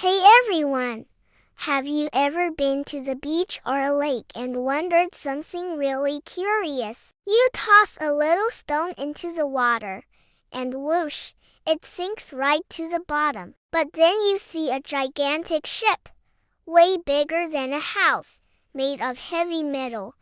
Hey everyone! Have you ever been to the beach or a lake and wondered something really curious? You toss a little stone into the water, and whoosh, it sinks right to the bottom. But then you see a gigantic ship, way bigger than a house, made of heavy metal,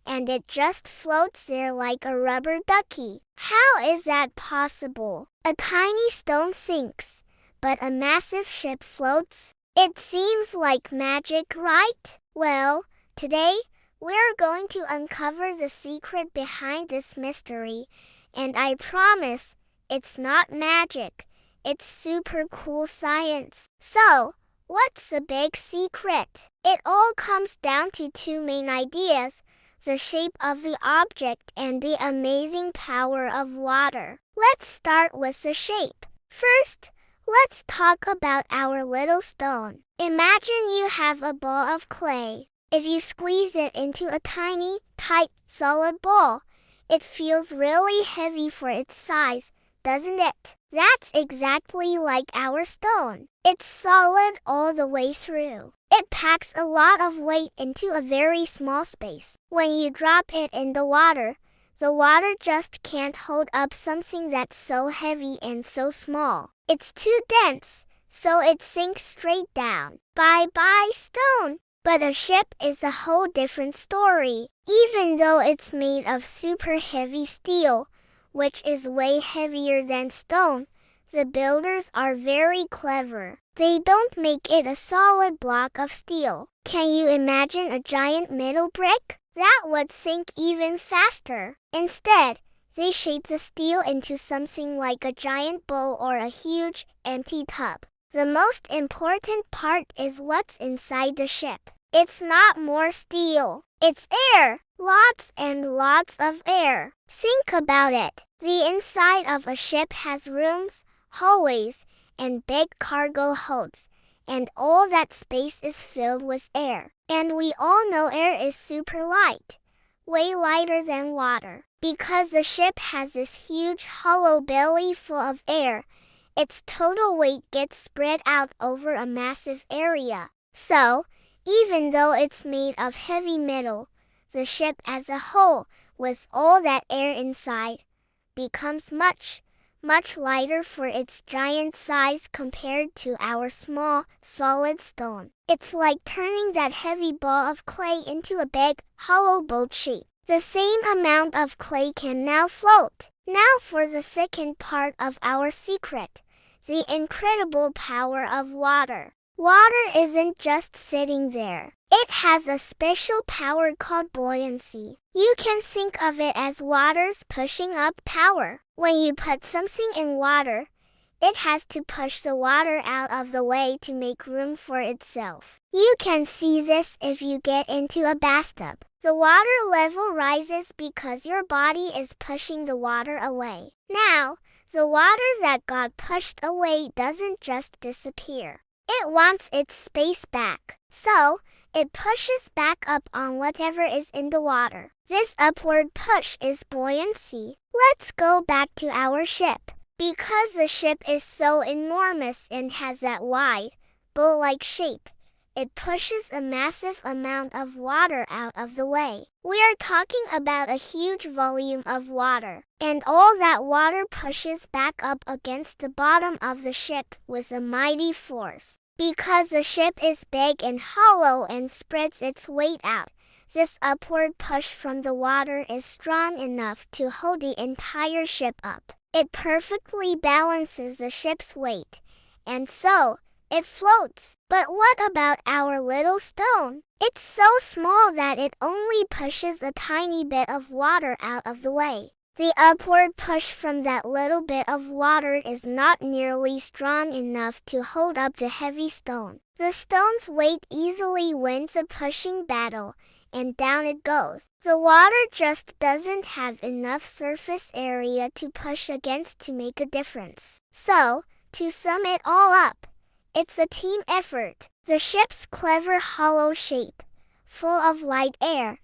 and it just floats there like a rubber ducky. How is that possible? A tiny stone sinks, but a massive ship floats? It seems like magic, right? Well, today, we're going to uncover the secret behind this mystery, and I promise, it's not magic. It's super cool science. So, what's the big secret? It all comes down to two main ideas: the shape of the object and the amazing power of water. Let's start with the shape. First, let's talk about our little stone. Imagine you have a ball of clay. If you squeeze it into a tiny, tight, solid ball, it feels really heavy for its size, doesn't it? That's exactly like our stone. It's solid all the way through. It packs a lot of weight into a very small space. When you drop it in the water just can't hold up something that's so heavy and so small. It's too dense, so it sinks straight down. Bye-bye, stone! But a ship is a whole different story. Even though it's made of super heavy steel, which is way heavier than stone, the builders are very clever. They don't make it a solid block of steel. Can you imagine a giant metal brick? That would sink even faster. Instead, they shape the steel into something like a giant bowl or a huge, empty tub. The most important part is what's inside the ship. It's not more steel. It's air. Lots and lots of air. Think about it. The inside of a ship has rooms, hallways, and big cargo holds, and all that space is filled with air. And we all know air is super light, way lighter than water. Because the ship has this huge hollow belly full of air, its total weight gets spread out over a massive area. So, even though it's made of heavy metal, the ship as a whole, with all that air inside, becomes much, much lighter for its giant size compared to our small, solid stone. It's like turning that heavy ball of clay into a big, hollow boat shape. The same amount of clay can now float. Now for the second part of our secret, the incredible power of water. Water isn't just sitting there. It has a special power called buoyancy. You can think of it as water's pushing up power. When you put something in water, it has to push the water out of the way to make room for itself. You can see this if you get into a bathtub. The water level rises because your body is pushing the water away. Now, the water that got pushed away doesn't just disappear. It wants its space back. So, it pushes back up on whatever is in the water. This upward push is buoyancy. Let's go back to our ship. Because the ship is so enormous and has that wide, bowl-like shape, it pushes a massive amount of water out of the way. We are talking about a huge volume of water, and all that water pushes back up against the bottom of the ship with a mighty force. Because the ship is big and hollow and spreads its weight out, this upward push from the water is strong enough to hold the entire ship up. It perfectly balances the ship's weight, and so, it floats. But what about our little stone? It's so small that it only pushes a tiny bit of water out of the way. The upward push from that little bit of water is not nearly strong enough to hold up the heavy stone. The stone's weight easily wins the pushing battle, and down it goes. The water just doesn't have enough surface area to push against to make a difference. So, to sum it all up, it's a team effort. The ship's clever hollow shape, full of light air,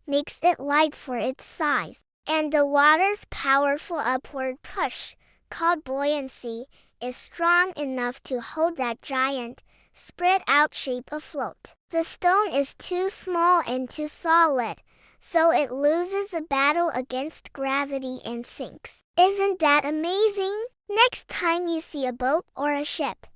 makes it light for its size. And the water's powerful upward push, called buoyancy, is strong enough to hold that giant, spread out shape afloat. The stone is too small and too solid, so it loses a battle against gravity and sinks. Isn't that amazing? Next time you see a boat or a ship,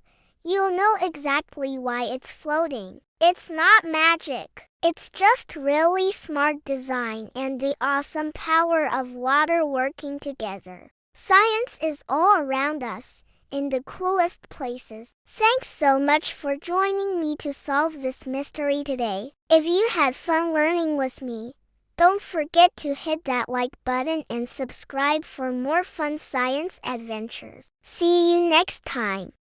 you'll know exactly why it's floating. It's not magic. It's just really smart design and the awesome power of water working together. Science is all around us, in the coolest places. Thanks so much for joining me to solve this mystery today. If you had fun learning with me, don't forget to hit that like button and subscribe for more fun science adventures. See you next time.